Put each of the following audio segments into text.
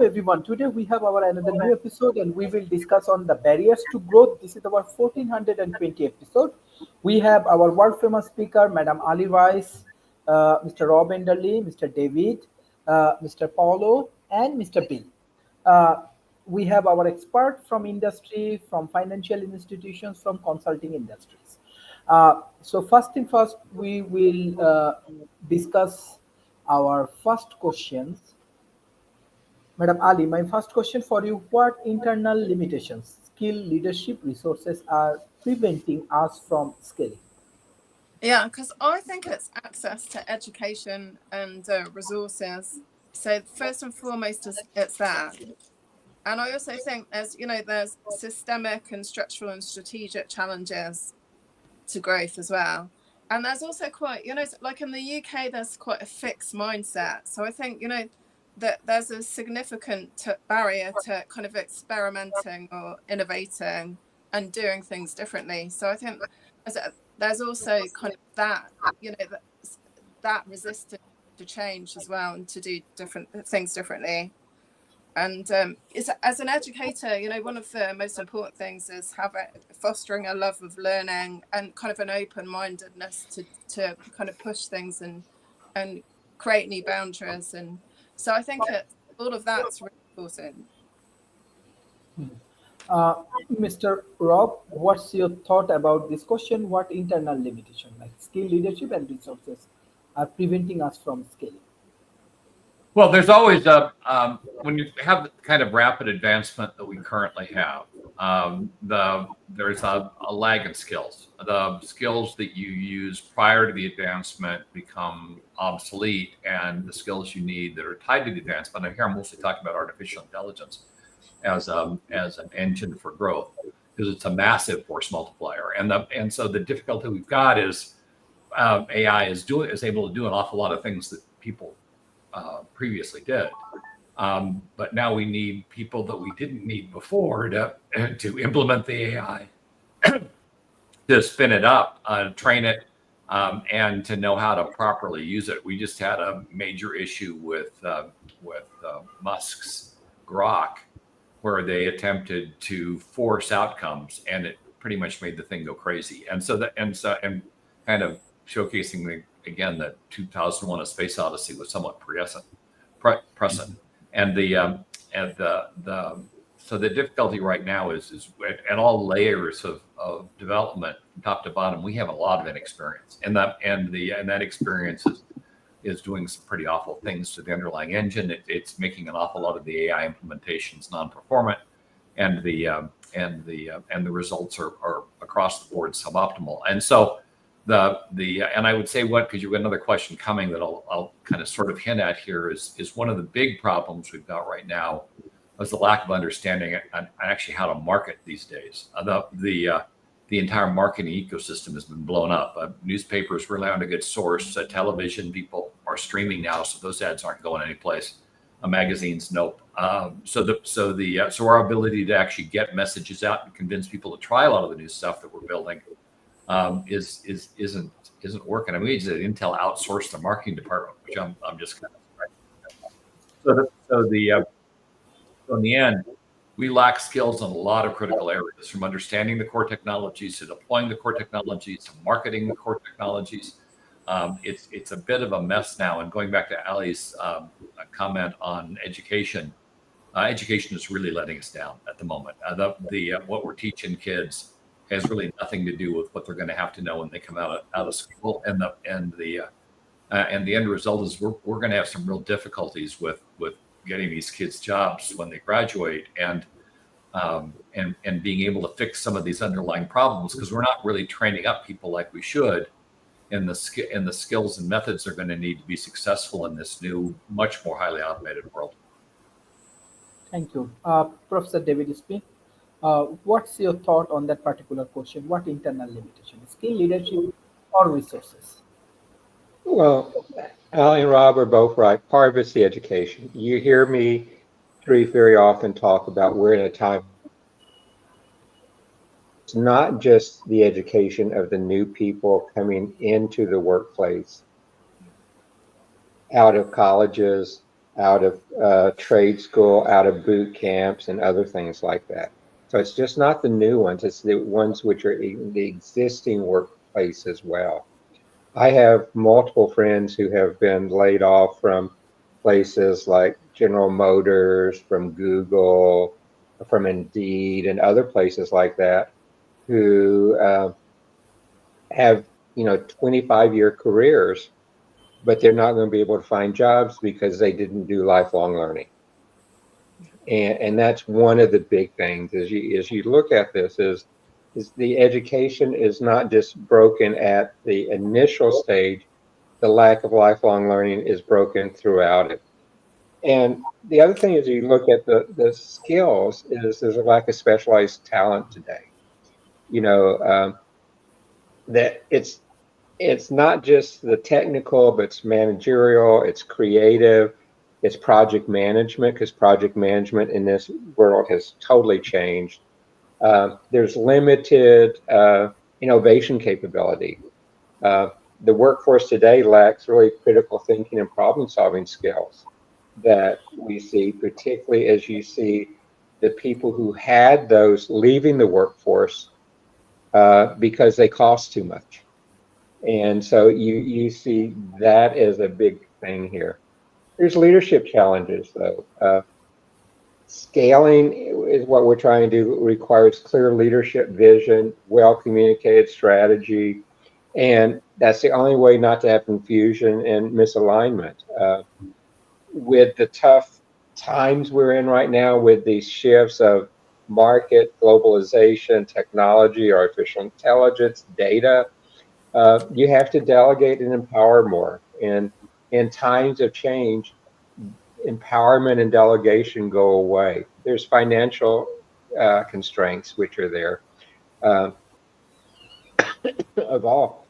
Welcome everyone. Today we have our another new episode and we will discuss on the barriers to growth. This is our 1420 episode. We have our world famous speaker, Madam Ali Rice, Mr. Rob Enderley, Mr. David, Mr. Paulo, and Mr. Bill. Uh, we have our expert from industry, from financial institutions, from consulting industries. So first thing first, we will discuss our first questions. Madam Ali, my first question for you: what internal limitations, skill, leadership, resources are preventing us from scaling? Yeah, because I think it's access to education and resources. So first and foremost, it's that. And I also think there's systemic and structural and strategic challenges to growth as well. And there's also quite, like in the UK, there's quite a fixed mindset. So I think, that there's a significant barrier to kind of experimenting or innovating and doing things differently. So I think there's also kind of that, that resistance to change as well and to do different things differently. And as an educator, one of the most important things is fostering a love of learning and kind of an open-mindedness to kind of push things and create new boundaries. And so I think all of that's really important. Uh, Mr. Rob, what's your thought about this question? What internal limitation, like skill, leadership, and resources, are preventing us from scaling? Well, there's always when you have the kind of rapid advancement that we currently have, there's a lag in skills. The skills that you use prior to the advancement become obsolete, and the skills you need that are tied to the advancement. And here I'm mostly talking about artificial intelligence as an engine for growth because it's a massive force multiplier. And so the difficulty we've got is AI is able to do an awful lot of things that people previously did. But now we need people that we didn't need before to implement the AI, to spin it up, train it, and to know how to properly use it. We just had a major issue with Musk's Grok, where they attempted to force outcomes, and it pretty much made the thing go crazy. And kind of showcasing again that 2001: A Space Odyssey was somewhat prescient, and so the difficulty right now is at all layers of development, top to bottom. We have a lot of inexperience, and that experience is doing some pretty awful things to the underlying engine. It's making an awful lot of the AI implementations non-performant, and the results are across the board suboptimal. And so and I would say because you've got another question coming that I'll kind of sort of hint at here is one of the big problems we've got right now is the lack of understanding on actually how to market these days. The entire marketing ecosystem has been blown up. Newspapers rely on a good source. Television, people are streaming now, so those ads aren't going anyplace. Magazines, nope. So our ability to actually get messages out and convince people to try a lot of the new stuff that we're building isn't working. I mean, we just had Intel outsourced the marketing department, which I'm just kind of so in the end, we lack skills in a lot of critical areas, from understanding the core technologies to deploying the core technologies to marketing the core technologies. It's a bit of a mess now. And going back to Ali's comment on education, education is really letting us down at the moment. What we're teaching kids has really nothing to do with what they're going to have to know when they come out of school, and the end result is we're going to have some real difficulties with getting these kids jobs when they graduate, and being able to fix some of these underlying problems, because we're not really training up people like we should, and the skills and methods are going to need to be successful in this new, much more highly automated world. Thank you. Professor David Spin, what's your thought on that particular question? What internal limitation, skill, leadership, or resources? Well, Ali and Rob are both right. Part of it's the education. You hear me, Sharif, very often talk about we're in a time. It's not just the education of the new people coming into the workplace out of colleges out of trade school, out of boot camps, and other things like that. So it's just not the new ones, it's the ones which are in the existing workplace as well. I have multiple friends who have been laid off from places like General Motors, from Google, from Indeed, and other places like that, who have 25-year careers, but they're not going to be able to find jobs because they didn't do lifelong learning. And that's one of the big things as you look at this is the education is not just broken at the initial stage. The lack of lifelong learning is broken throughout it. And the other thing is you look at the skills is there's a lack of specialized talent today. That it's not just the technical, but it's managerial, it's creative, it's project management, because project management in this world has totally changed. There's limited innovation capability. The workforce today lacks really critical thinking and problem solving skills that we see, particularly as you see the people who had those leaving the workforce because they cost too much. And so you see that as a big thing here. There's leadership challenges, though. Scaling is what we're trying to do. It requires clear leadership vision, well-communicated strategy, and that's the only way not to have confusion and misalignment. With the tough times we're in right now, with these shifts of market, globalization, technology, artificial intelligence, data, you have to delegate and empower more. And in times of change, empowerment and delegation go away. There's financial constraints which are there of all,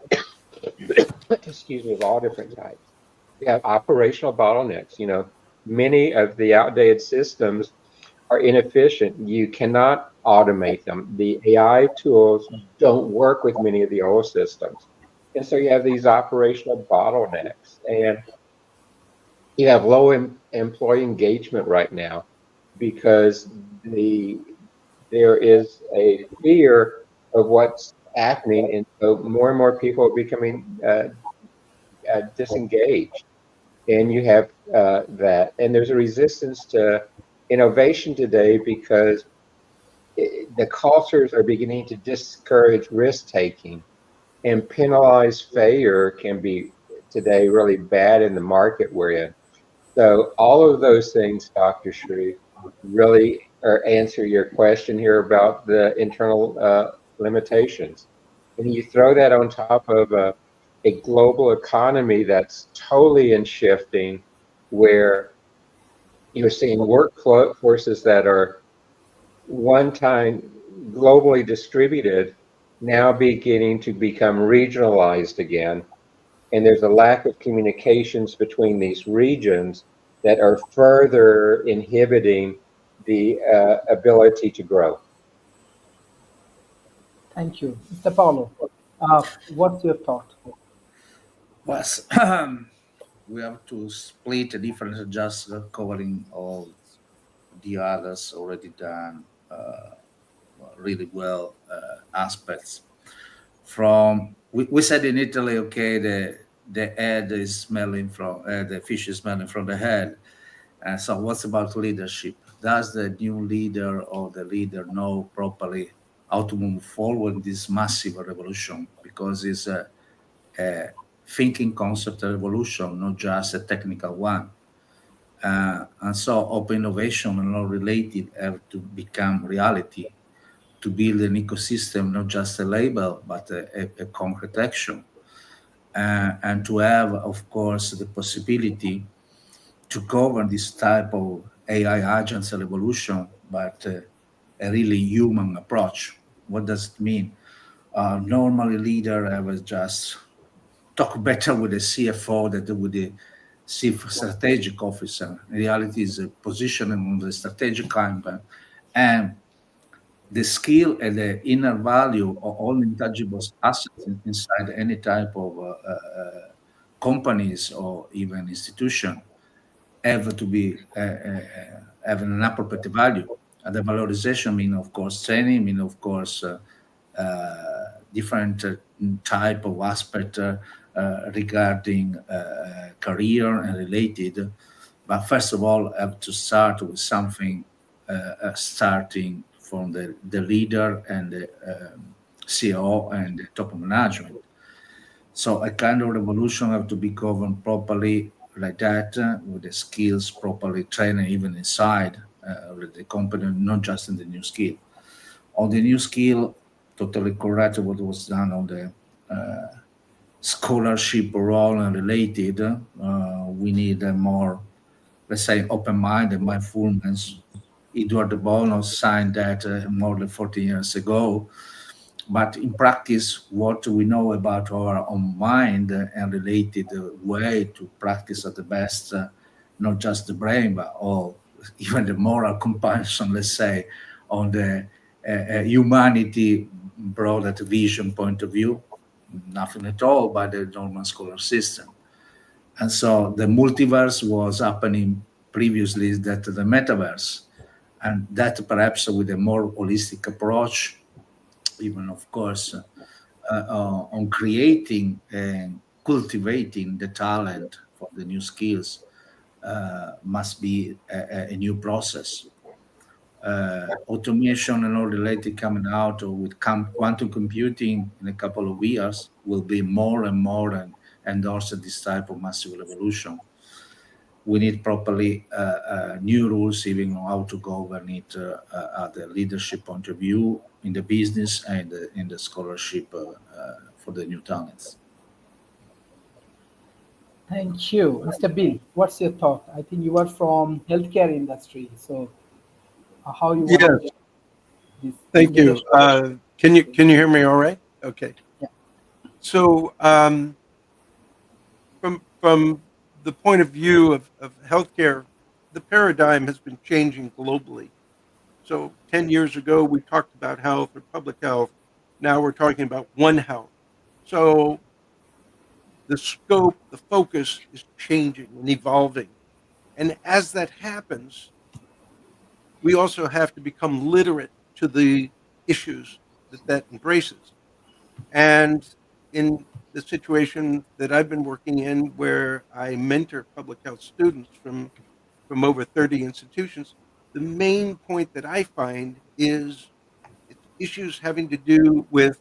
excuse me, of all different types. You have operational bottlenecks. Many of the outdated systems are inefficient. You cannot automate them. The AI tools don't work with many of the old systems. And so you have these operational bottlenecks, and you have low employee engagement right now because there is a fear of what's happening, and so more and more people are becoming disengaged. And you have that, and there's a resistance to innovation today because the cultures are beginning to discourage risk taking, and penalize failure can be today really bad in the market we're in. So all of those things, Dr. Sharif, really answer your question here about the internal limitations. And you throw that on top of a global economy that's totally in shifting, where you're seeing workforces that are one time globally distributed now beginning to become regionalized again. And there's a lack of communications between these regions that are further inhibiting the ability to grow. Thank you. Mr. Paulo, what's your thought? Well, we have to split the difference, just covering all the others already done really well aspects. From we said in Italy, okay, the head is smelling from the fish is smelling from the head. And so, what's about leadership? Does the new leader or the leader know properly how to move forward in this massive revolution? Because it's a thinking concept revolution, not just a technical one. And so open innovation and all related have to become reality, to build an ecosystem, not just a label, but a concrete action. And to have, of course, the possibility to govern this type of AI agents revolution, but a really human approach. What does it mean? Normally, leader have just talk better with the CFO than with the chief strategic officer. In reality, is a position on the strategic company, and the skill and the inner value of all intangible assets inside any type of companies or even institution have to be having an appropriate value. And the valorization mean, of course, training, mean, of course, different type of aspect regarding career and related. But first of all, I have to start with something starting from the leader and the CEO and the top management. So a kind of revolution have to be governed properly like that, with the skills properly trained, even inside the company, not just in the new skill. On the new skill, totally correct what was done on the scholarship role and related. We need a more, let's say, open mind and mindfulness. Eduardo Bono signed that more than 40 years ago. But in practice, what we know about our own mind and related way to practice at the best, not just the brain, but all, even the moral compassion, let's say, on the humanity broader vision point of view, nothing at all by the normal scholar system. And so the multiverse was happening previously, that the metaverse, and that perhaps with a more holistic approach, even of course, on creating and cultivating the talent for the new skills must be a new process. Automation and all related coming out with quantum computing in a couple of years will be more and more and endorse this type of massive revolution. We need properly new rules, even on how to govern it at the leadership point of view in the business and in the scholarship for the new talents. Thank you, Mr. Bill. What's your thought? I think you are from healthcare industry, so how you want Yes, to this thank you. leadership? Can you hear me all right? Okay. Yeah. So from the point of view of healthcare, the paradigm has been changing globally. So 10 years ago, we talked about health or public health. Now we're talking about One Health. So the scope, the focus is changing and evolving. And as that happens, we also have to become literate to the issues that embraces. And in the situation that I've been working in, where I mentor public health students from over 30 institutions, the main point that I find is it's issues having to do with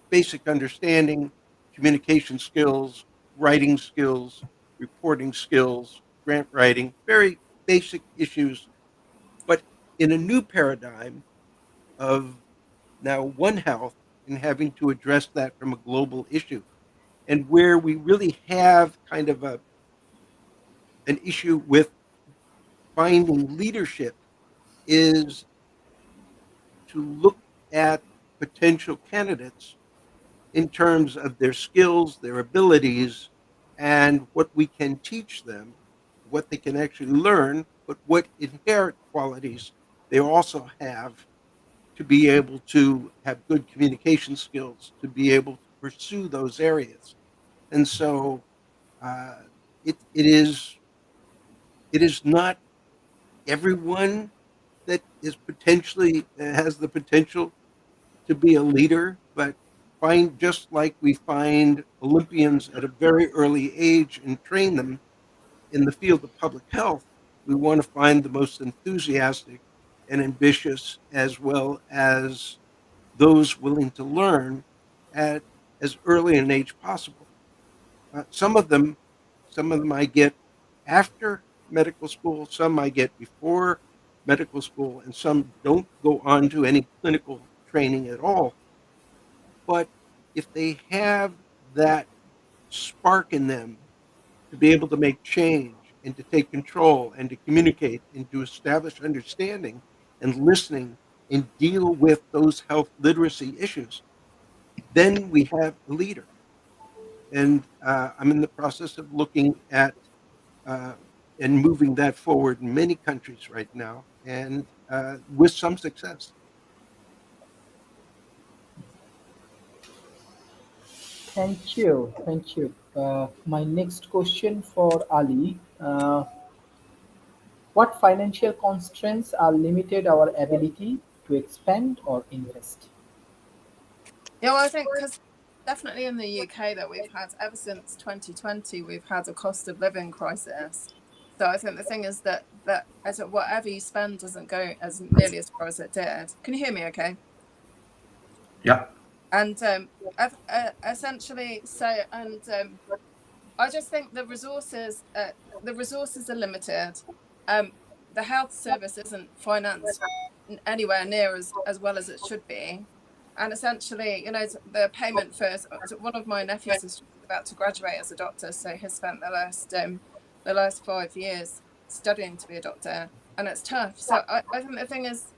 basic understanding, communication skills, writing skills, reporting skills, grant writing, very basic issues. But in a new paradigm of now One Health and having to address that from a global issue, and where we really have kind of an issue with finding leadership is to look at potential candidates in terms of their skills, their abilities, and what we can teach them, what they can actually learn, but what inherent qualities they also have to be able to have good communication skills, to be able to pursue those areas. And so uh, it is not everyone that is potentially has the potential to be a leader, but find just like we find Olympians at a very early age and train them in the field of public health, we want to find the most enthusiastic and ambitious, as well as those willing to learn at as early an age possible. Some of them, I get after medical school, some I get before medical school, and some don't go on to any clinical training at all. But if they have that spark in them to be able to make change and to take control and to communicate and to establish understanding and listening and deal with those health literacy issues, then we have a leader. And I'm in the process of looking at uh, and moving that forward in many countries right now, and with some success. Thank you. Thank you. My next question for Ali. What financial constraints are limited our ability to expand or invest? Yeah, well, I think because definitely in the UK that we've had ever since 2020, we've had a cost of living crisis. So I think the thing is that as whatever you spend doesn't go as nearly as far as it did. Can you hear me? Okay. Yeah. And essentially, I just think the resources are limited. The health service isn't financed anywhere near as well as it should be. And essentially, the payment first. One of my nephews is about to graduate as a doctor, so he's spent the last 5 years studying to be a doctor, and it's tough. So I think the thing is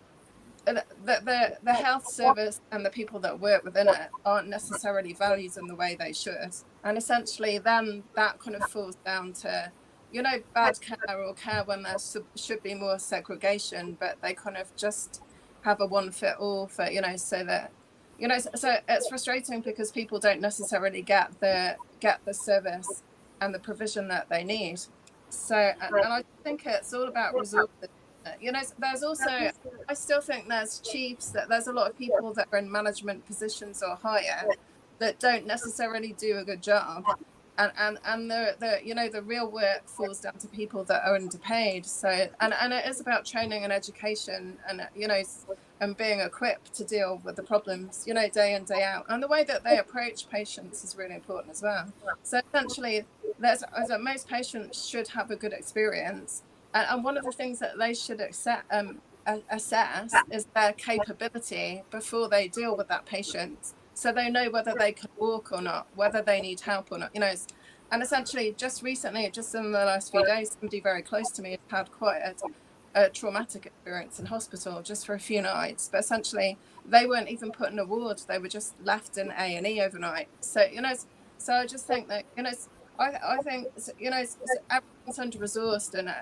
that the health service and the people that work within it aren't necessarily valued in the way they should, and essentially then that kind of falls down to bad care or care when there should be more segregation, but they kind of just have a one fit all for so that so it's frustrating because people don't necessarily get the service and the provision that they need. So and I think it's all about resources. There's also, I still think there's chiefs, that there's a lot of people that are in management positions or higher that don't necessarily do a good job, and the real work falls down to people that are underpaid. So and it is about training and education, and and being equipped to deal with the problems day in, day out, and the way that they approach patients is really important as well. So essentially, most patients should have a good experience, and one of the things that they should assess is their capability before they deal with that patient, so they know whether they can walk or not, whether they need help or not. And essentially, just recently, just in the last few days, somebody very close to me had quite a traumatic experience in hospital just for a few nights. But essentially, they weren't even put in a ward; they were just left in A&E overnight. So so I just think that I think everyone's under resourced, and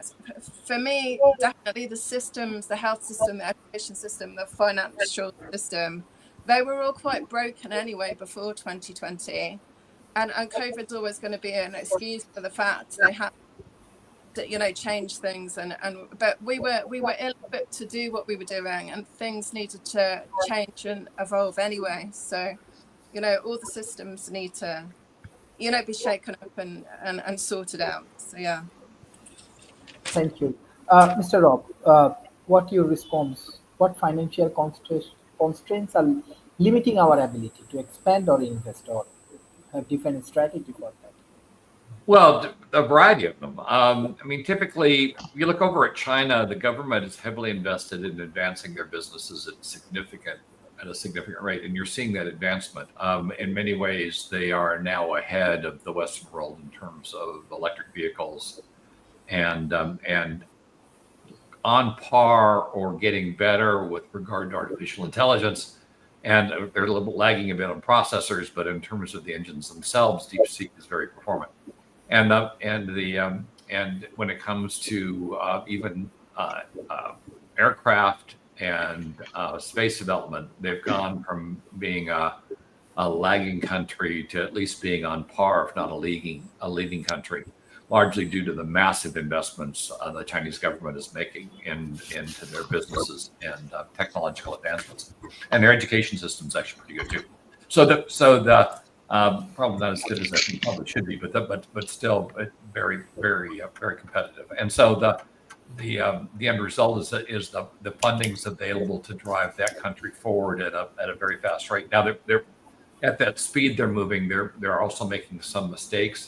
for me, definitely the systems, the health system, the education system, the financial system, they were all quite broken anyway before 2020, and COVID's always going to be an excuse for the fact they had to change things, but we were ill-equipped to do what we were doing, and things needed to change and evolve anyway. So all the systems need to be shaken up and sorted out. So yeah. Thank you. Mr. Rob, what your response? What financial constraints are limiting our ability to expand or invest or have different strategy for that? Well, a variety of them. I mean, typically, if you look over at China, the government is heavily invested in advancing their businesses at a significant rate, and you're seeing that advancement. In many ways, they are now ahead of the Western world in terms of electric vehicles, and on par or getting better with regard to artificial intelligence. And they're a little bit lagging a bit on processors, but in terms of the engines themselves, DeepSeek is very performant. And when it comes to even aircraft and space development, they've gone from being a lagging country to at least being on par, if not a leading country, largely due to the massive investments the Chinese government is making into their businesses and technological advancements. And their education system is actually pretty good too. So the probably not as good as I think probably should be, but still very very competitive. And so the end result is the funding's available to drive that country forward at a very fast rate. Now they're at that speed they're moving. They're also making some mistakes,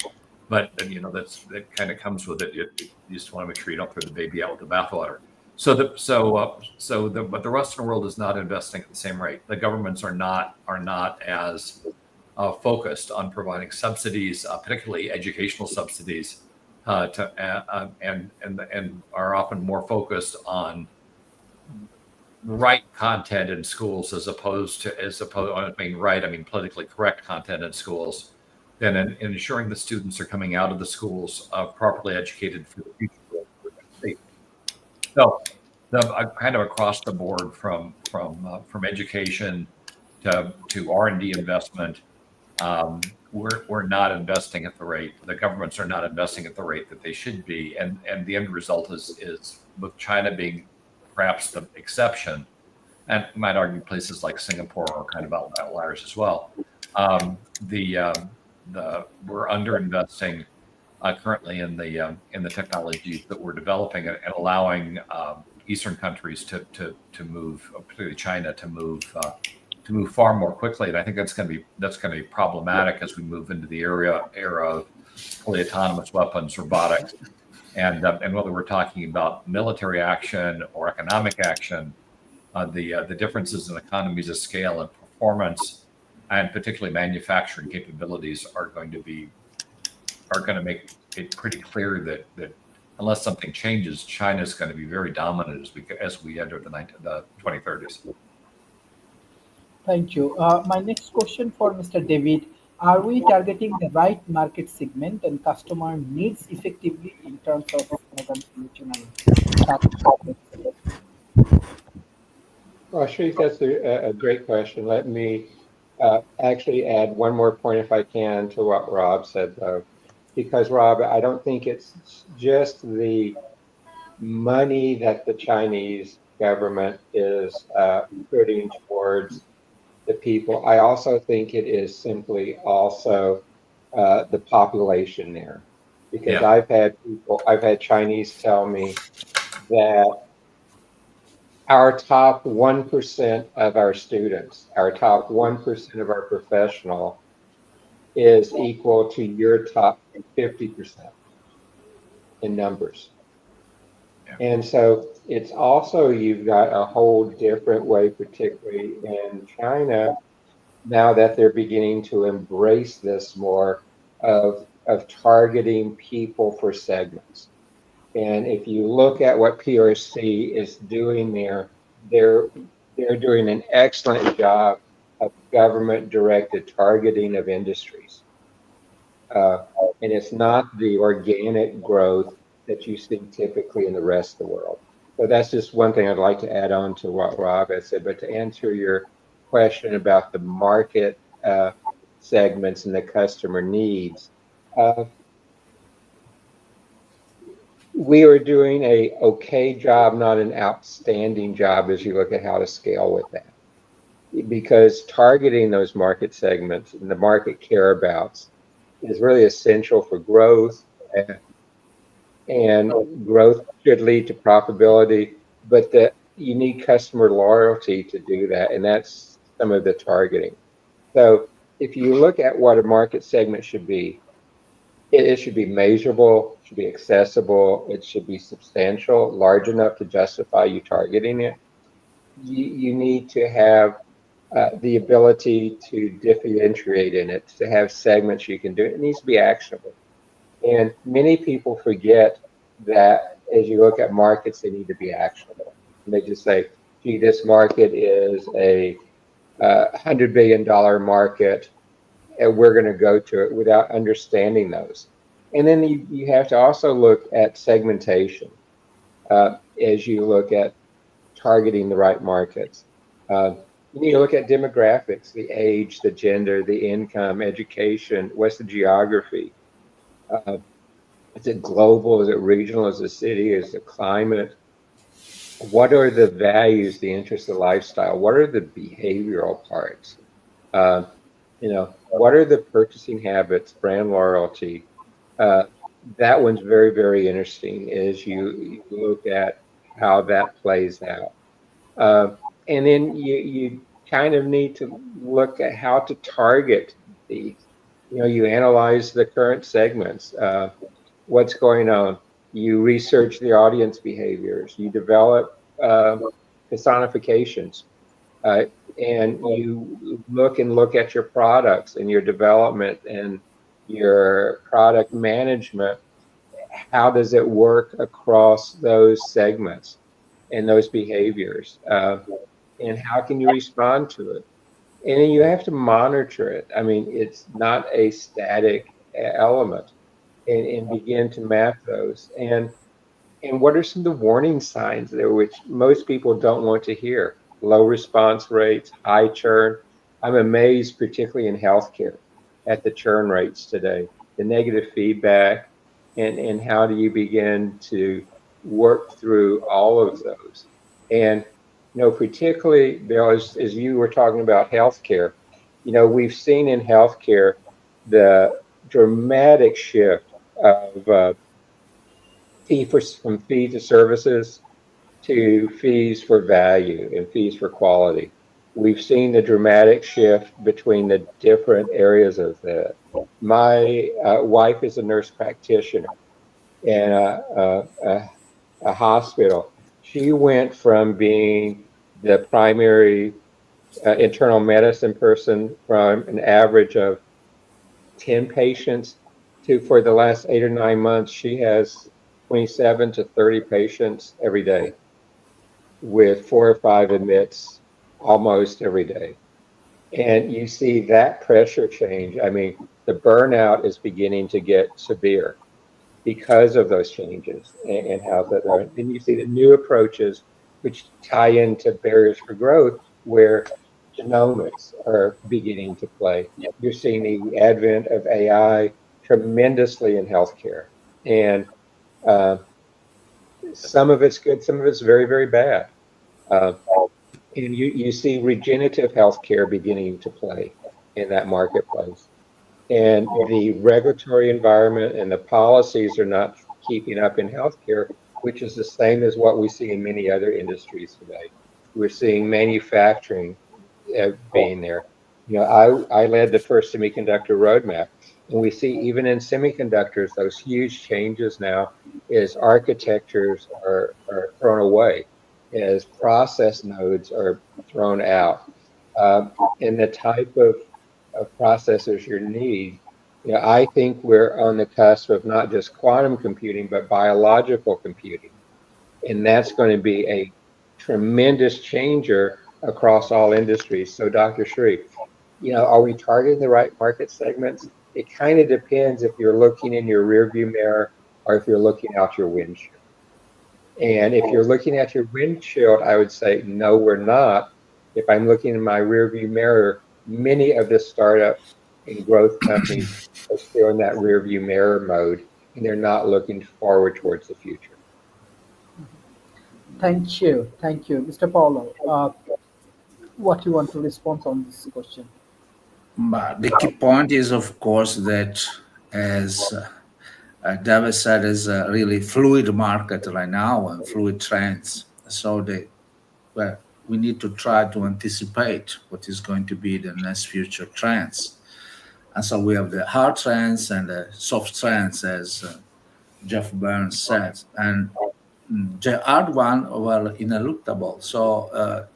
but that kind of comes with it. You just want to make sure you don't throw the baby out with the bathwater. But the Western world is not investing at the same rate. The governments are not as focused on providing subsidies, particularly educational subsidies, and are often more focused on right content in schools as opposed to I mean politically correct content in schools, than in ensuring the students are coming out of the schools properly educated for the future. So, kind of across the board from education to R&D investment, we're not investing at the rate, the governments are not investing at the rate that they should be. And the end result is with China being perhaps the exception, and you might argue places like Singapore are kind of outliers as well. We're underinvesting currently in the technologies that we're developing and allowing Eastern countries to move, particularly China, to move far more quickly. And I think that's going to be problematic as we move into the era of fully autonomous weapons, robotics, and whether we're talking about military action or economic action, the differences in economies of scale and performance, and particularly manufacturing capabilities, are going to make it pretty clear that unless something changes, China is going to be very dominant as we enter the 2030s. Thank you. My next question for Mr. David: are we targeting the right market segment and customer needs effectively in terms of solution? Well, Sharif, that's a great question. Let me actually add one more point, if I can, to what Rob said, though. Because, Rob, I don't think it's just the money that the Chinese government is putting towards the people. I also think it is simply also the population there. Because Yeah. I've had Chinese tell me that our top 1% of our students, our top 1% of our professional is equal to your top 50% in numbers. Yeah. And so it's also, you've got a whole different way, particularly in China, now that they're beginning to embrace this more of targeting people for segments. And if you look at what PRC is doing there, they're doing an excellent job of government-directed targeting of industries. And it's not the organic growth that you see typically in the rest of the world. So that's just one thing I'd like to add on to what Rob has said. But to answer your question about the market segments and the customer needs, we are doing a okay job, not an outstanding job, as you look at how to scale with that. Because targeting those market segments and the market careabouts is really essential for growth, and growth should lead to profitability, but you need customer loyalty to do that, and that's some of the targeting. So if you look at what a market segment should be, it should be measurable, it should be accessible, it should be substantial, large enough to justify you targeting it. You need to have the ability to differentiate in it, to have segments you can do. It needs to be actionable. And many people forget that as you look at markets, they need to be actionable. And they just say, gee, this market is a $100 billion market, and we're going to go to it without understanding those. And then you have to also look at segmentation as you look at targeting the right markets. You need to look at demographics, the age, the gender, the income, education, what's the geography? Is it global? Is it regional? Is it city? Is it climate? What are the values, the interests, the lifestyle? What are the behavioral parts? What are the purchasing habits, brand loyalty? That one's very, very interesting as you look at how that plays out. And then you kind of need to look at how to target these. You analyze the current segments, what's going on. You research the audience behaviors. You develop personifications. And you look at your products and your development and your product management. How does it work across those segments and those behaviors? And how can you respond to it? And then you have to monitor it. I mean, it's not a static element, and begin to map those. And what are some of the warning signs there, which most people don't want to hear? Low response rates, high churn. I'm amazed, particularly in healthcare, at the churn rates today, the negative feedback, and how do you begin to work through all of those. And particularly, Bill, as you were talking about healthcare, we've seen in healthcare the dramatic shift of from fee to services to fees for value and fees for quality. We've seen the dramatic shift between the different areas of that. My wife is a nurse practitioner in a hospital. She went from being the primary internal medicine person from an average of 10 patients to, for the last 8 or 9 months, she has 27 to 30 patients every day with 4 or 5 admits almost every day. And you see that pressure change. I mean, the burnout is beginning to get severe because of those changes and how that are. Then you see the new approaches which tie into barriers for growth where genomics are beginning to play. You're seeing the advent of AI tremendously in healthcare. And some of it's good, some of it's very, very bad. And you see regenerative healthcare beginning to play in that marketplace. And the regulatory environment and the policies are not keeping up in healthcare, which is the same as what we see in many other industries today. We're seeing manufacturing being there. I led the first semiconductor roadmap, and we see even in semiconductors, those huge changes now as architectures are thrown away, as process nodes are thrown out, and the type of processors you need. I think we're on the cusp of not just quantum computing, but biological computing. And that's going to be a tremendous changer across all industries. So Dr. Sri, are we targeting the right market segments? It kind of depends if you're looking in your rearview mirror or if you're looking out your windshield. And if you're looking at your windshield, I would say, no, we're not. If I'm looking in my rearview mirror, many of the startups and growth companies are still in that rearview mirror mode, and they're not looking forward towards the future. Thank you. Mr. Paulo, what you want to respond on this question? But the key point is, of course, that as David said, is a really fluid market right now and fluid trends. So we need to try to anticipate what is going to be the next future trends. And so we have the hard trends and the soft trends, as Jeff Burns said. And the hard one, well, ineluctable. So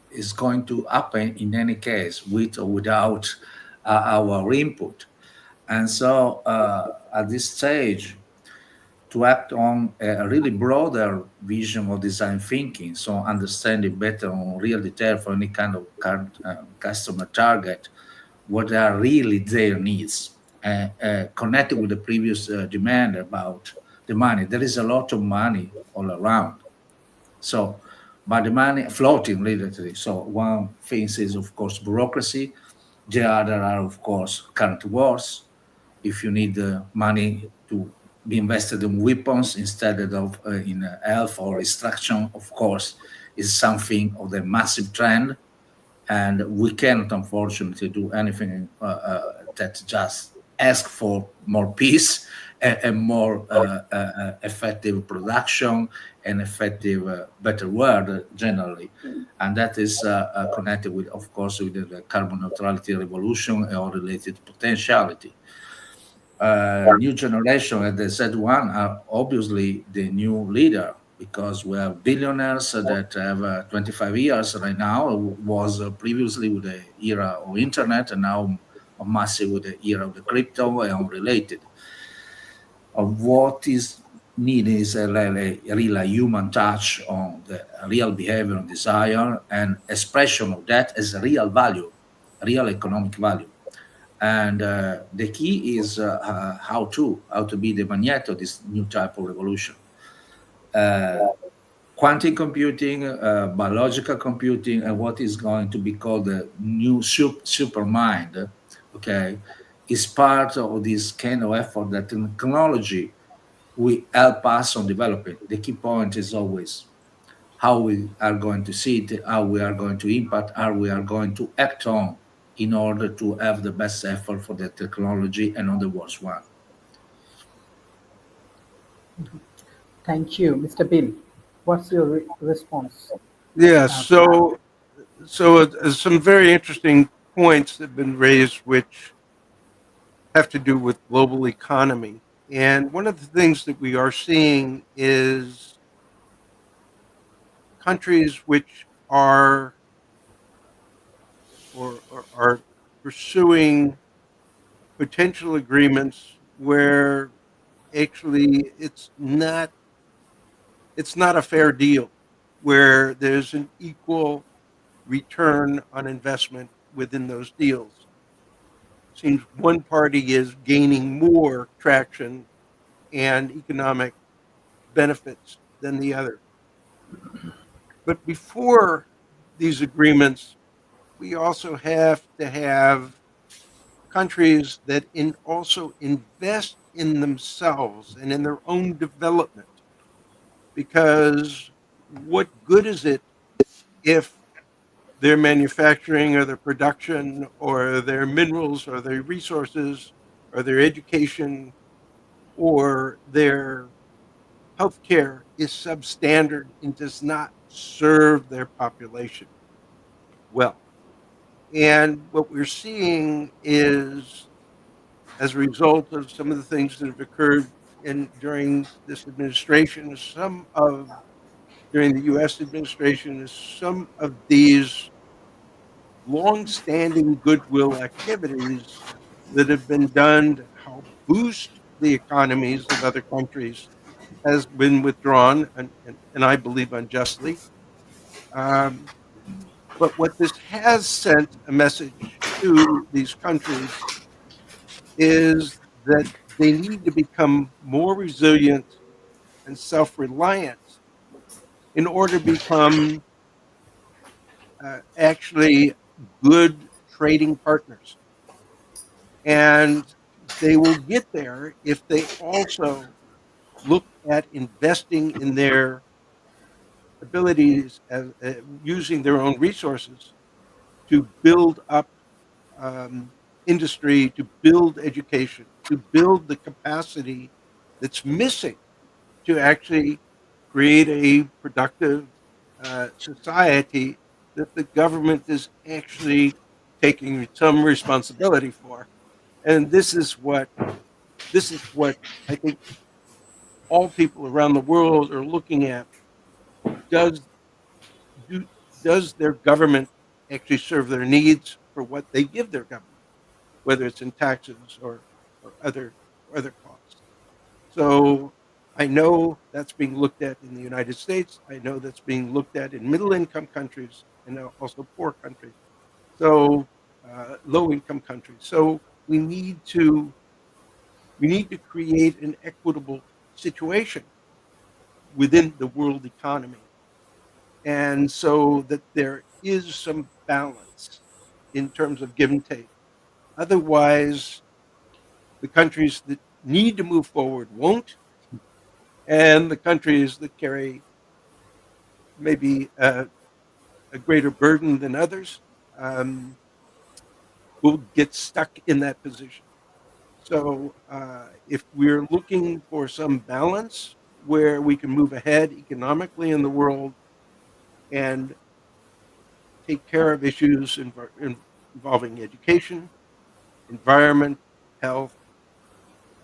it's going to happen in any case, with or without our input. And so at this stage, to act on a really broader vision of design thinking, so understanding better on real detail for any kind of customer target, what are really their needs, connected with the previous demand about the money. There is a lot of money all around. So, but the money floating literally. So one thing is, of course, bureaucracy. The other are, of course, current wars. If you need money to be invested in weapons instead of in health or instruction, of course, is something of the massive trend. And we cannot, unfortunately, do anything that just ask for more peace and more effective production and effective, better world generally. And that is connected with, of course, with the carbon neutrality revolution or related potentiality. New generation at the Z1 are obviously the new leader, because we have billionaires that have 25 years right now, was previously with the era of internet, and now massive with the era of the crypto and related. What is needed is a real human touch on the real behavior and desire, and expression of that as a real value, real economic value. And the key is how to be the magnet of this new type of revolution. Quantum computing, biological computing, and what is going to be called the new super mind, okay, is part of this kind of effort that technology will help us on developing. The key point is always how we are going to see it, how we are going to impact, how we are going to act on in order to have the best effort for the technology and on the worst one. Thank you, Mr. Bill. What's your response? Yeah, so some very interesting points have been raised, which have to do with global economy. And one of the things that we are seeing is countries which are or are pursuing potential agreements where actually it's not a fair deal, where there's an equal return on investment within those deals. Seems one party is gaining more traction and economic benefits than the other. But before these agreements, we also have to have countries that also invest in themselves and in their own development. Because what good is it if their manufacturing or their production or their minerals or their resources or their education or their healthcare is substandard and does not serve their population well? And what we're seeing is, as a result of some of the things that have occurred during this administration, during the U.S. administration, is some of these long-standing goodwill activities that have been done to help boost the economies of other countries has been withdrawn, and I believe unjustly. But what this has sent a message to these countries is that they need to become more resilient and self-reliant in order to become actually good trading partners. And they will get there if they also look at investing in their abilities as using their own resources to build up industry, to build education, to build the capacity that's missing to actually create a productive society that the government is actually taking some responsibility for. And this is what I think all people around the world are looking at. Does does their government actually serve their needs for what they give their government, whether it's in taxes or other costs? So I know that's being looked at in the United States. I know that's being looked at in middle income countries and now also poor countries. So low income countries. So we need to create an equitable situation within the world economy, and so that there is some balance in terms of give and take. Otherwise, the countries that need to move forward won't, and the countries that carry maybe a greater burden than others will get stuck in that position. So if we're looking for some balance where we can move ahead economically in the world and take care of issues involving education, environment, health,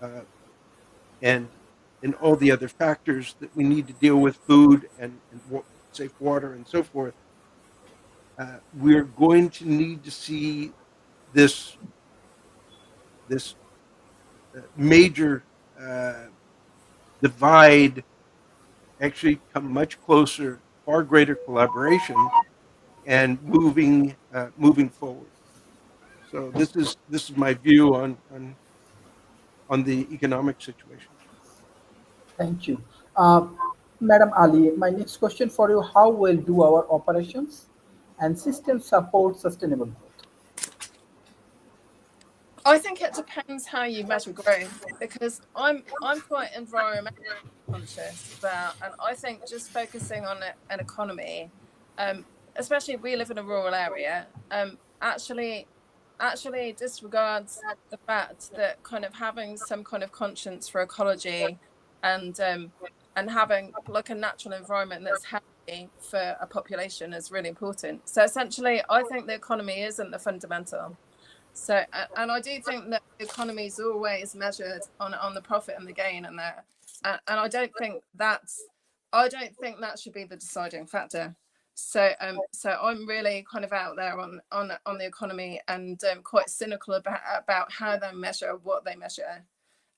uh, and all the other factors that we need to deal with, food and safe water and so forth, we're going to need to see this major divide actually come much closer, far greater collaboration, and moving forward. So this is my view on the economic situation. Thank you. Madam Ali, my next question for you: how well do our operations and systems support sustainable growth? I think it depends how you measure growth, because I'm quite environmentally conscious about, and I think just focusing on an economy, especially if we live in a rural area, actually disregards the fact that kind of having some kind of conscience for ecology, and having like a natural environment that's healthy for a population is really important. So essentially, I think the economy isn't the fundamental. So, and I do think that the economy is always measured on the profit and the gain, and that, and I don't think that should be the deciding factor. So, so I'm really kind of out there on the economy, and quite cynical about how they measure what they measure.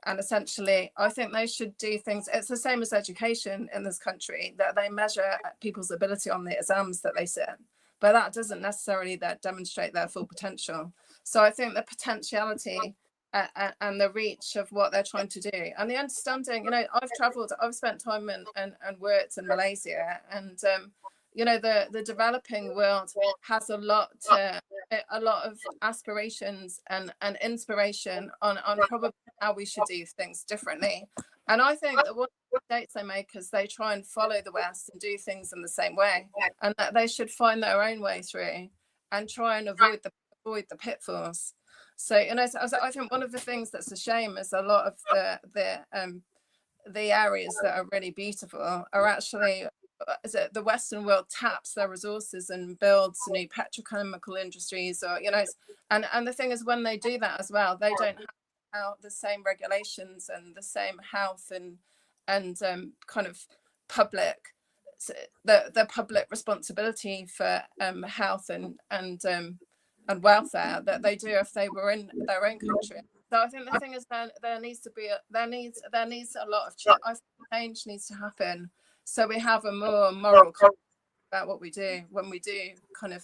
And essentially, I think they should do things. It's the same as education in this country, that they measure people's ability on the exams that they sit, but that doesn't necessarily demonstrate their full potential. So I think the potentiality and the reach of what they're trying to do, and the understanding, I've spent time and worked in Malaysia, and the developing world has a lot of aspirations and inspiration on probably how we should do things differently. And I think that one of the mistakes they make is they try and follow the West and do things in the same way, and that they should find their own way through and try and avoid the pitfalls. So I think one of the things that's a shame is a lot of the areas that are really beautiful are actually, the Western world taps their resources and builds new petrochemical industries, or and the thing is, when they do that as well, they don't have the same regulations and the same health and kind of public, the public responsibility for health and welfare that they do if they were in their own country. So I think the thing is, there needs a lot of change. I think change needs to happen, so we have a more moral conscience about what we do when we do kind of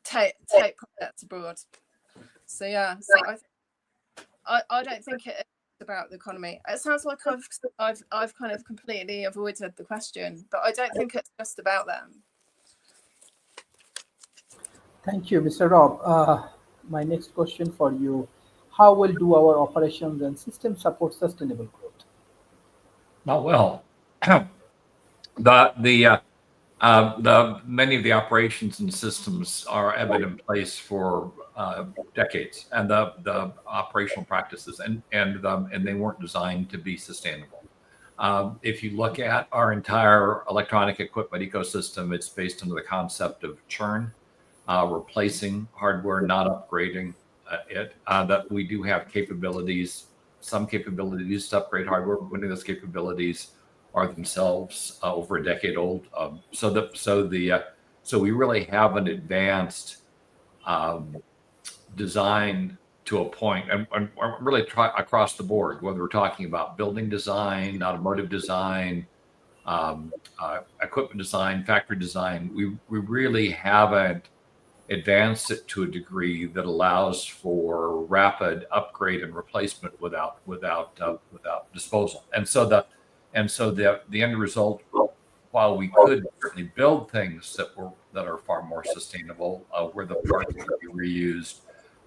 take projects abroad. So yeah, so I don't think it is about the economy. It sounds like I've kind of completely avoided the question, but I don't think it's just about them. Thank you, Mr. Rob. My next question for you: how will do our operations and systems support sustainable growth? Not well. The many of the operations and systems have been in place for decades, and the operational practices and they weren't designed to be sustainable. If you look at our entire electronic equipment ecosystem, it's based on the concept of churn, replacing hardware, not upgrading it. That we do have some capabilities to upgrade hardware, but many of those capabilities are themselves over a decade old. So we really haven't advanced design to a point, and really across the board, whether we're talking about building design, automotive design, equipment design, factory design, we really haven't advanced it to a degree that allows for rapid upgrade and replacement without disposal. And so the end result, while we could certainly build things that are far more sustainable, where the parts could be reused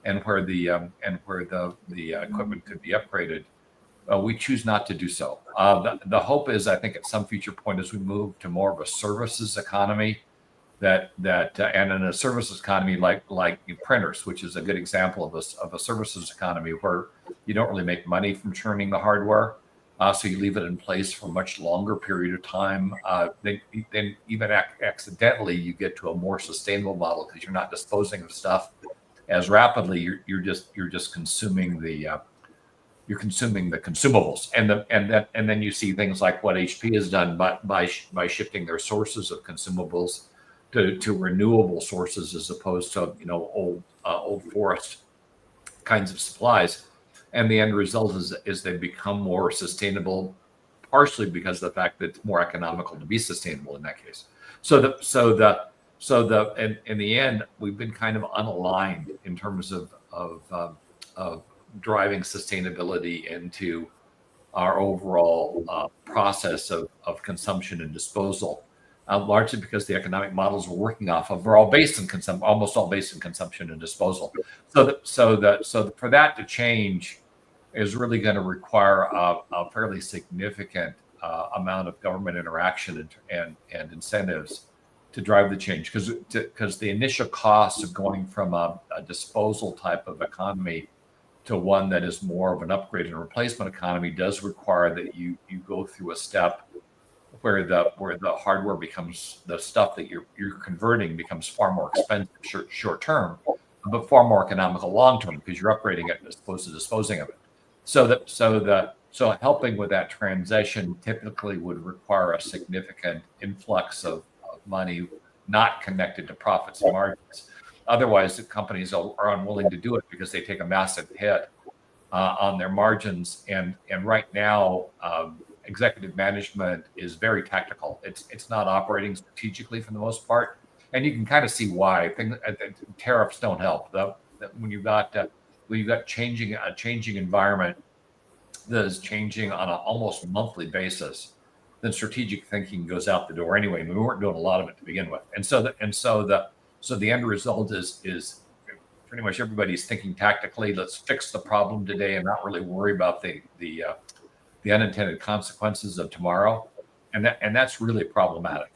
and where the equipment could be upgraded, we choose not to do so. The hope is, I think, at some future point, as we move to more of a services economy, and in a services economy like printers, which is a good example of a services economy where you don't really make money from churning the hardware, so you leave it in place for a much longer period of time. Then even accidentally, you get to a more sustainable model because you're not disposing of stuff as rapidly. You're just consuming the consumables, and then you see things like what HP has done by shifting their sources of consumables to renewable sources as opposed to old forest kinds of supplies, and the end result is they become more sustainable, partially because of the fact that it's more economical to be sustainable in that case. In the end, we've been kind of unaligned in terms of driving sustainability into our overall process of consumption and disposal. largely because the economic models we're working off of are all based in almost all based in consumption and disposal. So for that to change is really going to require a fairly significant amount of government interaction and incentives to drive the change, because the initial cost of going from a disposal type of economy to one that is more of an upgrade and replacement economy does require that you go through a step where the hardware becomes, the stuff that you're converting becomes far more expensive short term, but far more economical long term, because you're upgrading it as opposed to disposing of it. So helping with that transition typically would require a significant influx of money not connected to profits and margins. Otherwise, the companies are unwilling to do it because they take a massive hit on their margins. And right now, executive management is very tactical. It's not operating strategically for the most part, and you can kind of see why. Tariffs don't help. When you've got a changing environment that is changing on an almost monthly basis, then strategic thinking goes out the door anyway. We weren't doing a lot of it to begin with, and so the end result is pretty much everybody's thinking tactically. Let's fix the problem today and not really worry about the unintended consequences of tomorrow, and that's really problematic.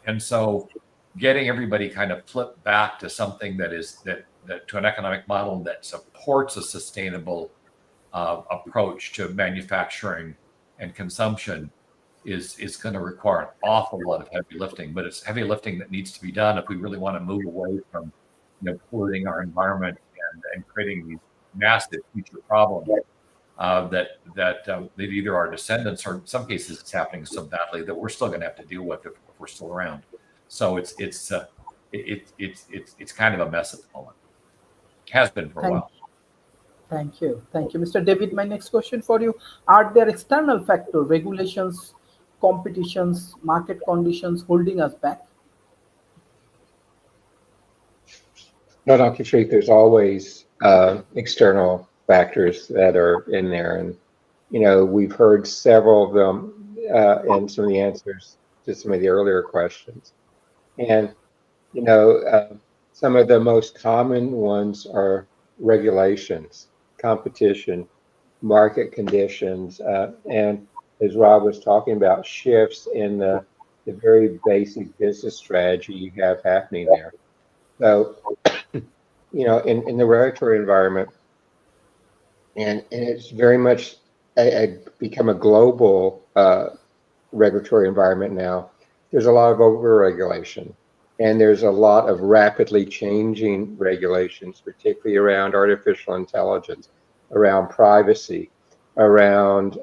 And so getting everybody kind of flipped back to something that to an economic model that supports a sustainable approach to manufacturing and consumption is going to require an awful lot of heavy lifting, but it's heavy lifting that needs to be done if we really want to move away from polluting our environment and creating these massive future problems that either our descendants, or in some cases it's happening so badly that we're still going to have to deal with if we're still around. So it's kind of a mess at the moment. Has been for a while. Thank you, Mr. David. My next question for you: are there external factors, regulations, competitions, market conditions holding us back? No, Dr. Shreve, there's always external factors that are in there. And, we've heard several of them in some of the answers to some of the earlier questions. And, some of the most common ones are regulations, competition, market conditions, and as Rob was talking about, shifts in the very basic business strategy you have happening there. So, in the regulatory environment, and it's very much become a global regulatory environment now. There's a lot of overregulation, and there's a lot of rapidly changing regulations, particularly around artificial intelligence, around privacy, around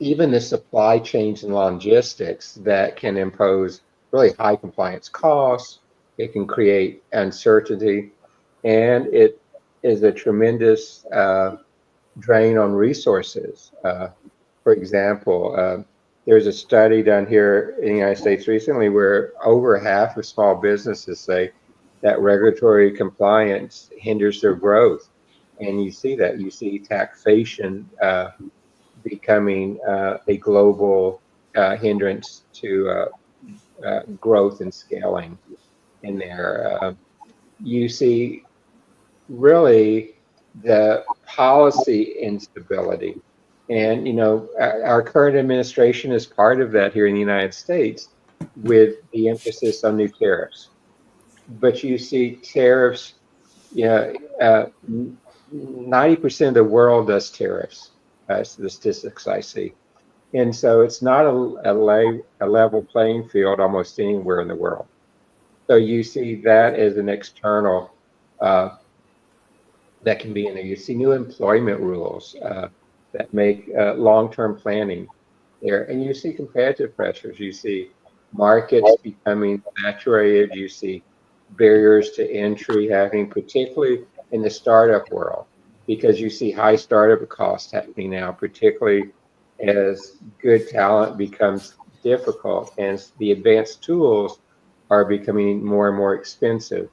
even the supply chains and logistics that can impose really high compliance costs. It can create uncertainty, and it is a tremendous drain on resources. For example, there's a study done here in the United States recently where over half of small businesses say that regulatory compliance hinders their growth. And you see that. You see taxation becoming a global hindrance to growth and scaling in there. You see really the policy instability. And, our current administration is part of that here in the United States with the emphasis on new tariffs. But you see tariffs, 90% of the world does tariffs. That's the statistics I see. And so it's not a level playing field almost anywhere in the world. So you see that as an external that can be in there. You see new employment rules that make long-term planning there. And you see competitive pressures. You see markets becoming saturated. You see barriers to entry happening, particularly in the startup world, because you see high startup costs happening now, particularly as good talent becomes difficult and the advanced tools are becoming more and more expensive.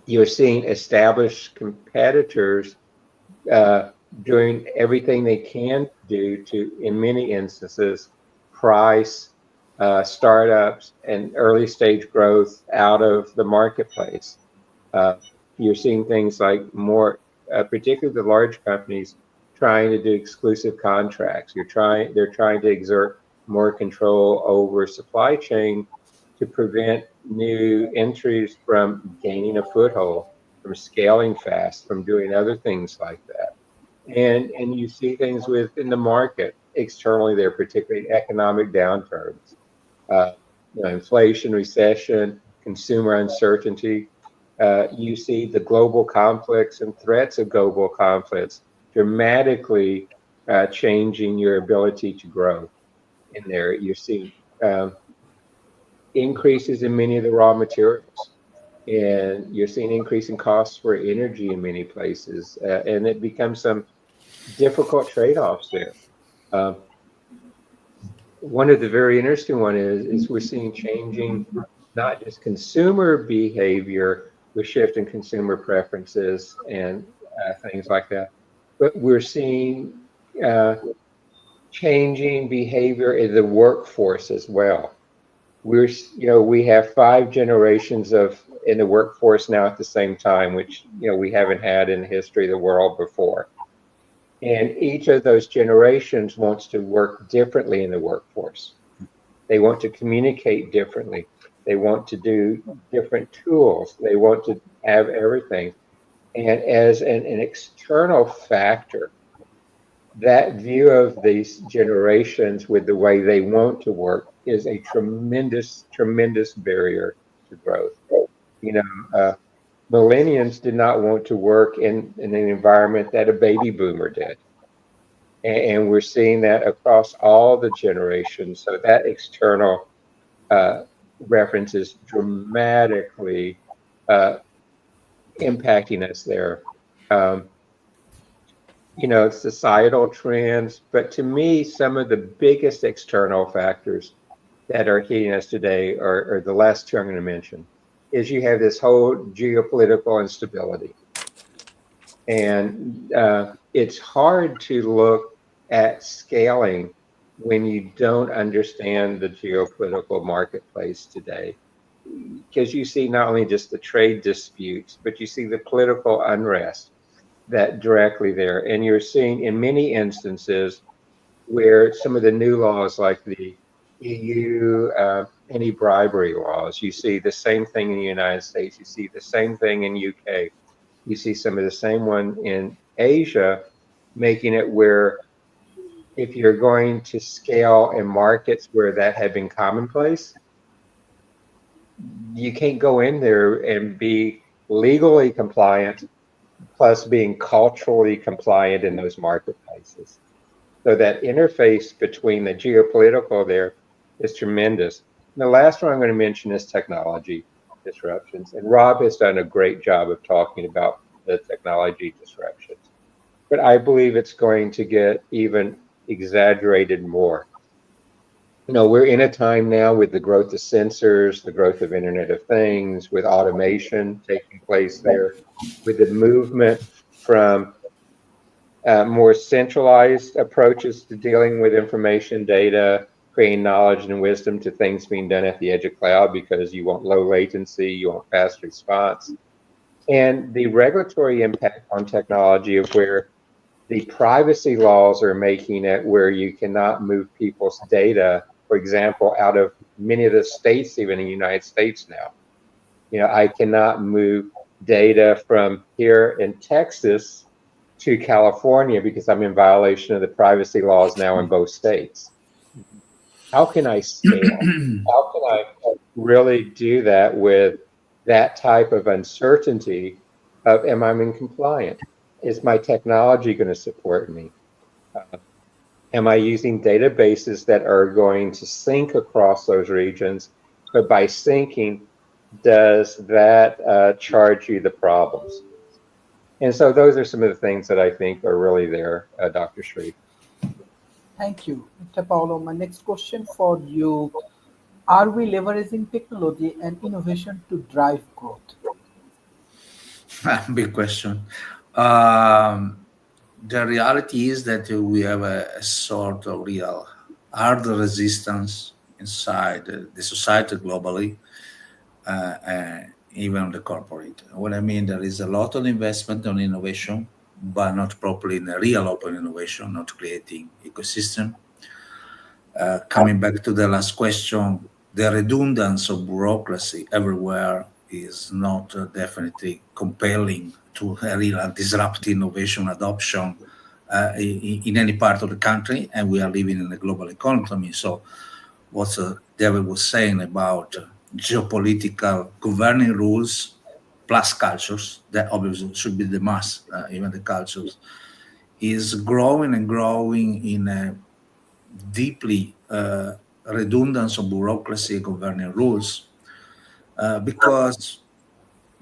You're seeing established competitors doing everything they can due to, in many instances, price, startups, and early stage growth out of the marketplace. You're seeing things like more, particularly the large companies, trying to do exclusive contracts. They're trying to exert more control over supply chain to prevent new entries from gaining a foothold, from scaling fast, from doing other things like that. And you see things within the market externally there, particularly economic downturns, inflation, recession, consumer uncertainty. You see the global conflicts and threats of global conflicts dramatically changing your ability to grow in there. You see increases in many of the raw materials, and you're seeing increasing costs for energy in many places, and it becomes some difficult trade-offs there. One of the very interesting one is we're seeing changing not just consumer behavior with shift in consumer preferences and things like that, but we're seeing changing behavior in the workforce as well. We have 5 generations in the workforce now at the same time, which we haven't had in the history of the world before. And each of those generations wants to work differently in the workforce. They want to communicate differently. They want to do different tools. They want to have everything. And as an external factor, that view of these generations with the way they want to work is a tremendous, tremendous barrier to growth. Millennials did not want to work in an environment that a baby boomer did. And we're seeing that across all the generations. So that external reference is dramatically impacting us there. Societal trends, but to me, some of the biggest external factors that are hitting us today are the last two I'm going to mention, is you have this whole geopolitical instability. And it's hard to look at scaling when you don't understand the geopolitical marketplace today, because you see not only just the trade disputes, but you see the political unrest that directly there. And you're seeing in many instances where some of the new laws like the EU anti-bribery laws, you see the same thing in the United States, you see the same thing in UK, you see some of the same one in Asia, making it where if you're going to scale in markets where that had been commonplace, you can't go in there and be legally compliant plus being culturally compliant in those marketplaces. So that interface between the geopolitical there is tremendous. And the last one I'm going to mention is technology disruptions. And Rob has done a great job of talking about the technology disruptions. But I believe it's going to get even exaggerated more. We're in a time now with the growth of sensors, the growth of Internet of Things, with automation taking place there, with the movement from more centralized approaches to dealing with information, data, creating knowledge and wisdom, to things being done at the edge of cloud because you want low latency, you want fast response. And the regulatory impact on technology of where the privacy laws are making it where you cannot move people's data, for example, out of many of the states, even in the United States now. I cannot move data from here in Texas to California because I'm in violation of the privacy laws now in both states. How can I scale? How can I really do that with that type of uncertainty of, am I in compliant? Is my technology going to support me? Am I using databases that are going to sync across those regions? But by syncing, does that charge you the problems? And so those are some of the things that I think are really there, Dr. Sri. Thank you, Mr. Paolo. My next question for you: are we leveraging technology and innovation to drive growth? Big question. the reality is that we have a sort of real hard resistance inside the society globally, even the corporate. What I mean, there is a lot of investment on innovation, but not properly in a real open innovation, not creating ecosystem. Coming back to the last question, the redundance of bureaucracy everywhere is not definitely compelling to a real disrupt innovation adoption in any part of the country, and we are living in a global economy. So what David was saying about geopolitical governing rules plus cultures, that obviously should be the must, even the cultures, is growing and growing in a deeply redundance of bureaucracy governing rules because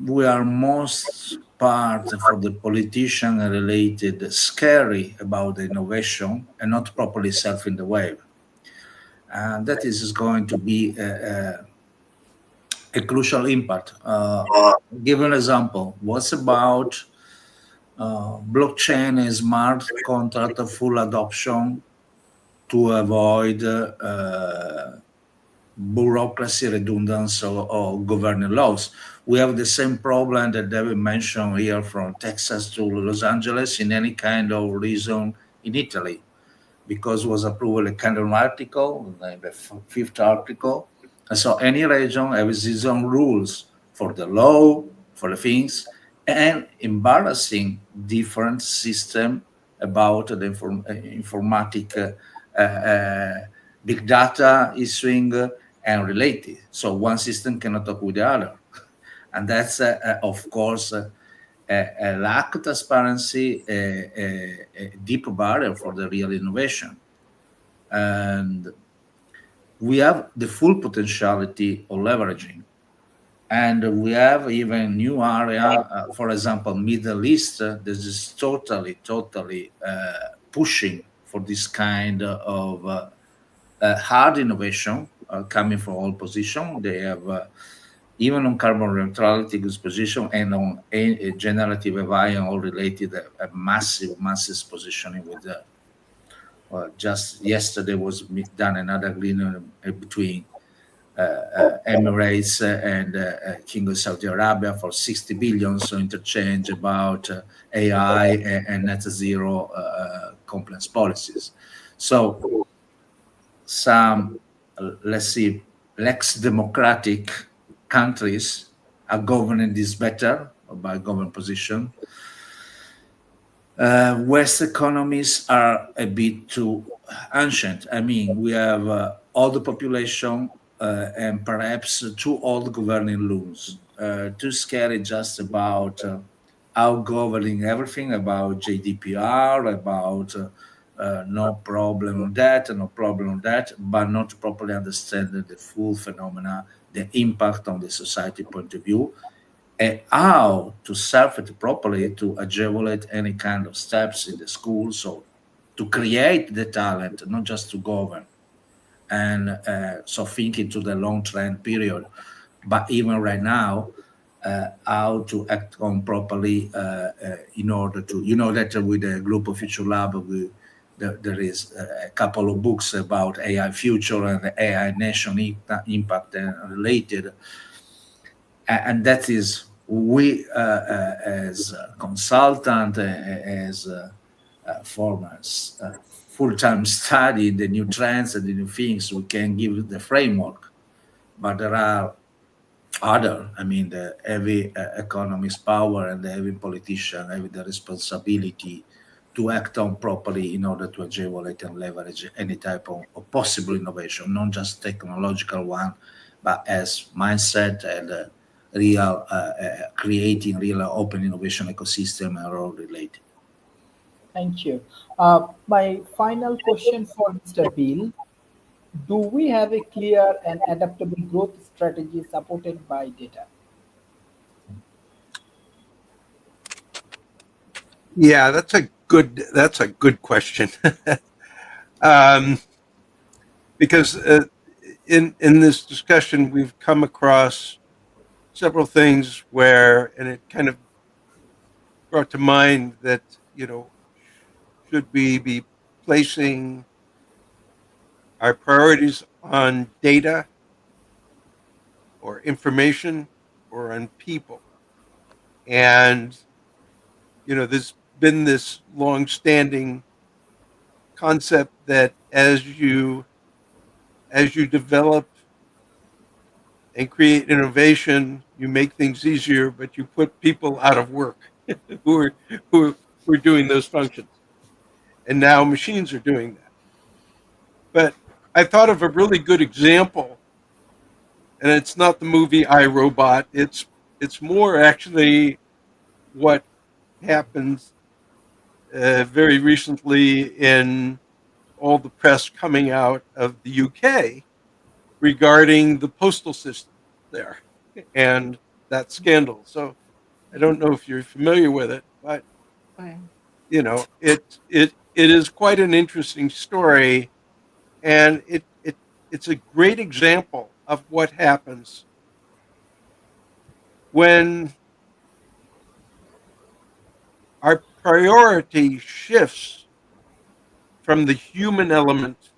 we are most part for the politician related scary about the innovation and not properly surfing the wave. And that is going to be a crucial impact. Give an example. What's about blockchain and smart contract full adoption to avoid bureaucracy, redundance, or governing laws? We have the same problem that David mentioned here from Texas to Los Angeles in any kind of reason in Italy, because was approved a kind of article, like the fifth article. And so any region has its own rules for the law, for the things, and embarrassing different system about the informatic big data issuing and related. So one system cannot talk with the other. And that's, of course, a lack of transparency, a deep barrier for the real innovation. And we have the full potentiality of leveraging. And we have even new area, for example, Middle East, this is totally pushing for this kind of hard innovation coming from all positions. They have even on carbon neutrality good position, and on a generative AI and all related, a massive positioning with the just yesterday was done another agreement between Emirates and King of Saudi Arabia for 60 billion, so interchange about AI and net zero compliance policies. So some, let's see, less democratic countries are governing this better by government position. West economies are a bit too ancient. I mean, we have all the population and perhaps too old governing rules, too scary just about outgoverning everything, about GDPR, about no problem on that, no problem on that, but not properly understanding the full phenomena, the impact on the society point of view, and how to serve it properly to evaluate any kind of steps in the school, so to create the talent, not just to govern. And so thinking to the long trend period, but even right now, how to act on properly in order to, you know, that with the group of Future Lab, there is a couple of books about AI future and the AI nation impact and related. And that is, we as consultant, as formers, full-time study the new trends and the new things, we can give the framework. But there are other, I mean, the heavy economist power and the heavy politician have the responsibility to act on properly in order to evaluate and leverage any type of possible innovation, not just technological one, but as mindset and real creating real open innovation ecosystem are all related. Thank you. My final question for Mr. Bill. Do we have a clear and adaptable growth strategy supported by data? Yeah, that's a good question. Because in this discussion, we've come across several things where, and it kind of brought to mind that, you know, should we be placing our priorities on data or information or on people? And, there's been this long-standing concept that as you develop and create innovation, you make things easier, but you put people out of work who are who are doing those functions. And now machines are doing that. But I thought of a really good example, and it's not the movie I, Robot. It's more actually what happens very recently in all the press coming out of the UK regarding the postal system there and that scandal. So I don't know if you're familiar with it, but it is quite an interesting story, and it's a great example of what happens when our priority shifts from the human element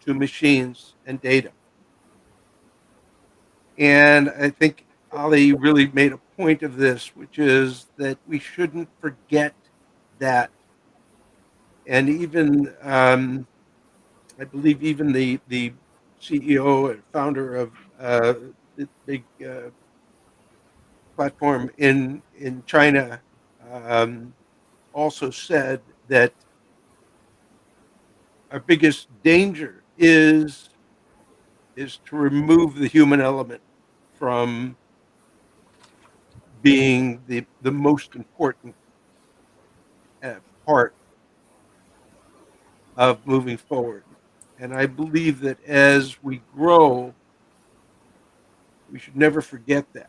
to machines and data. And I think Ali really made a point of this, which is that we shouldn't forget that. And even, I believe, even the CEO and founder of the big platform in China also said that our biggest danger is to remove the human element from being the most important part of moving forward. And I believe that as we grow, we should never forget that.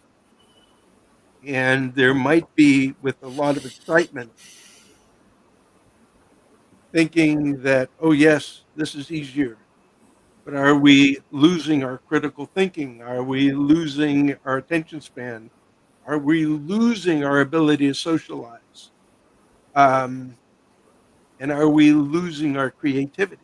And there might be, with a lot of excitement, thinking that, oh, yes, this is easier. But are we losing our critical thinking? Are we losing our attention span? Are we losing our ability to socialize? And are we losing our creativity?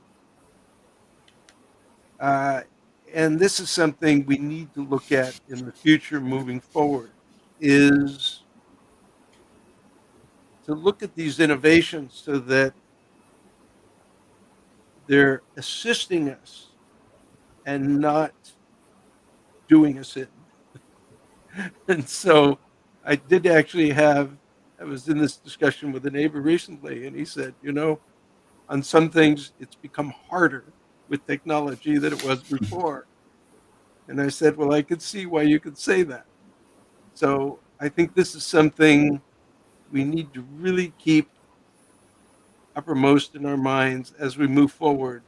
And this is something we need to look at in the future moving forward, is to look at these innovations so that they're assisting us and not doing us in. And so I did actually I was in this discussion with a neighbor recently, and he said, on some things it's become harder with technology than it was before. And I said, well, I could see why you could say that. So I think this is something we need to really keep uppermost in our minds as we move forward,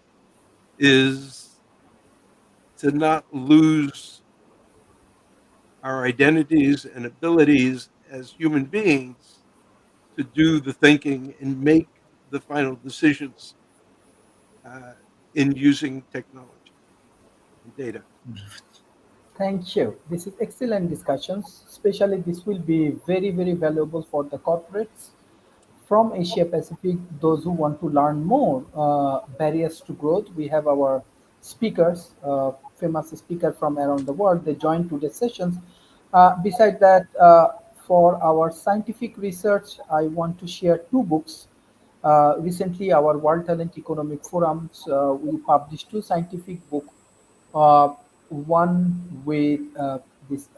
is to not lose our identities and abilities as human beings to do the thinking and make the final decisions in using technology and data. Thank you. This is excellent discussions. Especially this will be very, very valuable for the corporates from Asia Pacific, those who want to learn more barriers to growth. We have our speakers, famous speaker from around the world. They join today's sessions. Besides that, for our scientific research, I want to share two books. Recently, our World Talent Economic Forums, we published two scientific books. One with this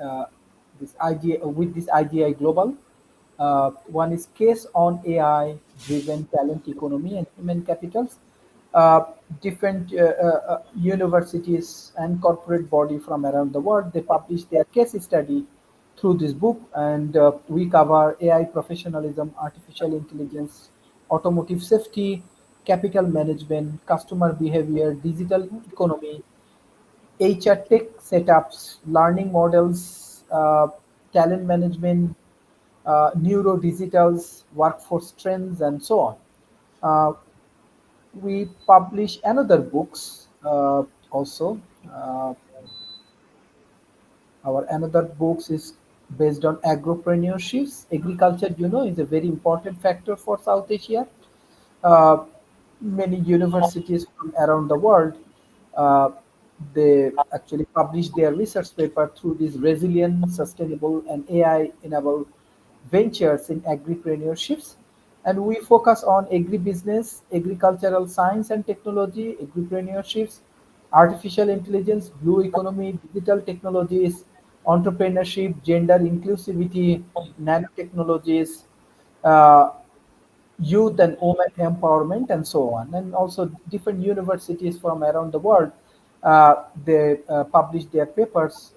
idea with this IDI Global. One is Case on AI Driven Talent Economy and Human Capitals. Different universities and corporate body from around the world, they publish their case study through this book, and we cover AI professionalism, artificial intelligence, automotive safety, capital management, customer behavior, digital economy, HR tech setups, learning models, talent management, neurodigitals, workforce trends, and so on. Uh, we publish another books also. Uh, our another books is based on agropreneurship. Agriculture, is a very important factor for South Asia. uh, many universities from around the world, uh, they actually publish their research paper through these resilient, sustainable, and AI-enabled ventures in agripreneurship. And we focus on agribusiness, agricultural science and technology, agripreneurships, artificial intelligence, blue economy, digital technologies, entrepreneurship, gender inclusivity, nanotechnologies, uh, youth and women empowerment, and so on. And also different universities from around the world, they publish their papers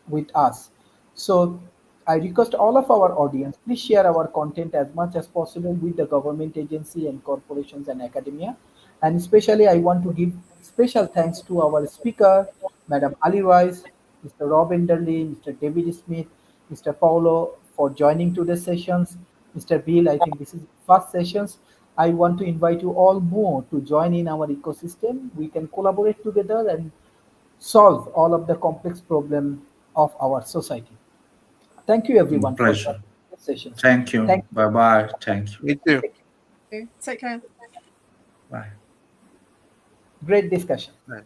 with us. So I request all of our audience, please share our content as much as possible with the government agency and corporations and academia. And especially I want to give special thanks to our speaker, Madam Ali Rice, Mr. Rob Enderley, Mr. David Smith, Mr. Paulo for joining today's sessions. Mr. Bill, I think this is first sessions. I want to invite you all more to join in our ecosystem. We can collaborate together and solve all of the complex problem of our society. Thank you everyone for Pleasure. joining this session. Thank you. Thank Bye bye. Thank you. Me too. Take care. Bye. Great discussion. Right.